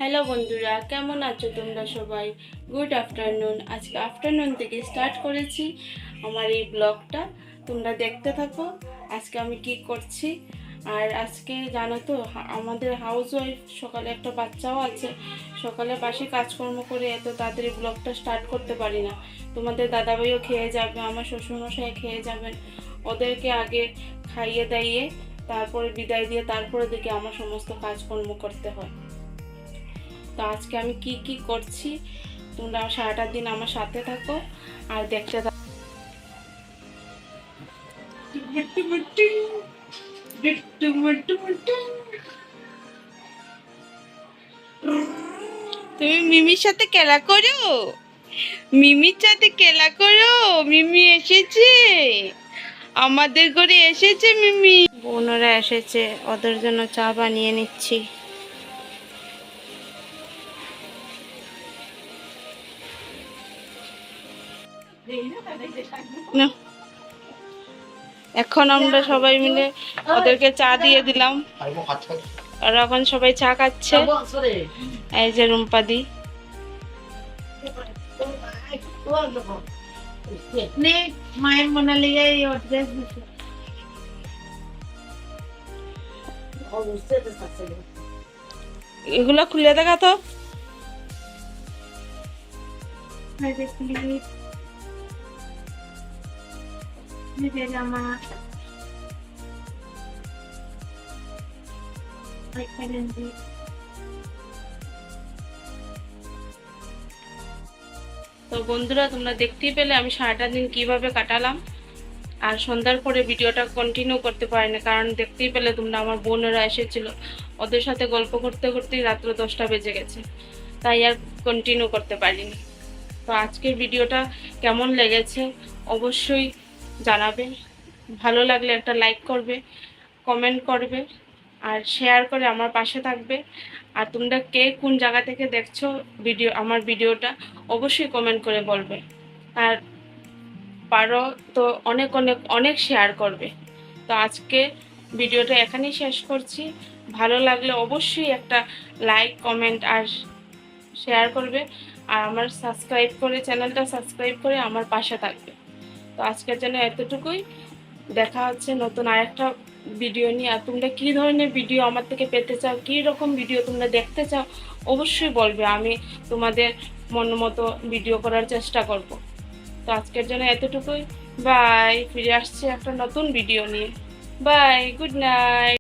Hello বন্ধুরা, কেমন আছো তোমরা সবাই? Good afternoon. আজকে আফটারনুন থেকে স্টার্ট করেছি আমার এই ব্লগটা। তোমরা দেখতে থাকো আজকে আমি কি করছি। আর আজকে জানো তো আমাদের হাউস ওয়াইফ, সকালে একটা বাচ্চাও আছে, সকালে বাসি কাজকর্ম করে এত তাড়াতাড়ি ব্লগটা স্টার্ট করতে পারি না। তোমাদের দাদাভাইও খেয়ে যাবে, আমার শ্বশুরমশাই খেয়ে যাবেন, ওদেরকে আগে খাইয়ে দাইয়ে তারপরে বিদায় দিয়ে তারপরে দেখে আমার সমস্ত কাজকর্ম করতে হয়। তো আজকে আমি কি কি করছি তোমরা সারাটা দিন আমার সাথে থাকো আর দেখতে থাকো। তুমি মিমির সাথে খেলা করো, মিমির সাথে খেলা করো। মিমি এসেছে, আমাদের ঘরে এসেছে মিমি। বোনরা এসেছে, ওদের জন্য চা বানিয়ে নিচ্ছি। না, এখন আমরা সবাই মিলে ওদেরকে চা দিয়ে দিলাম আর এখন সবাই চা খাচ্ছে। এই যে রুম্পাদি, মায়ের মনে লেগে এগুলো খুলে দেখা তো। জামা তো বন্ধুরা, তোমরা দেখতেই পেলে আমি সারাটা দিন কিভাবে কাটালাম। আর সন্ধ্যার পরে ভিডিওটা কন্টিনিউ করতে পারিনি, কারণ দেখতেই পেলে তোমরা আমার বোনেরা এসেছিল, ওদের সাথে গল্প করতে করতেই রাত্র 10টা বেজে গেছে, তাই আর কন্টিনিউ করতে পারিনি। তো আজকের ভিডিওটা কেমন লেগেছে অবশ্যই জানাবে। ভালো লাগলে একটা লাইক করবে, কমেন্ট করবে আর শেয়ার করে আমার পাশে থাকবে। আর তোমরা কে কোন জায়গা থেকে দেখছো আমার ভিডিওটা অবশ্যই কমেন্ট করে বলবে। আর পারো তো অনেক অনেক অনেক শেয়ার করবে। তো আজকে ভিডিওটা এখানেই শেষ করছি। ভালো লাগলে অবশ্যই একটা লাইক, কমেন্ট আর শেয়ার করবে। আর আমার চ্যানেলটা সাবস্ক্রাইব করে আমার পাশে থাকবে। তো আজকের জন্য এতটুকুই। দেখা হচ্ছে নতুন আরেকটা ভিডিও নিয়ে। আর তোমরা কী ধরনের ভিডিও আমার থেকে পেতে চাও, কী রকম ভিডিও তোমরা দেখতে চাও অবশ্যই বলবে, আমি তোমাদের মন মতো ভিডিও করার চেষ্টা করব। তো আজকের জন্য এতটুকুই। বাই, ফিরে আসছে একটা নতুন ভিডিও নিয়ে। Bye, good night.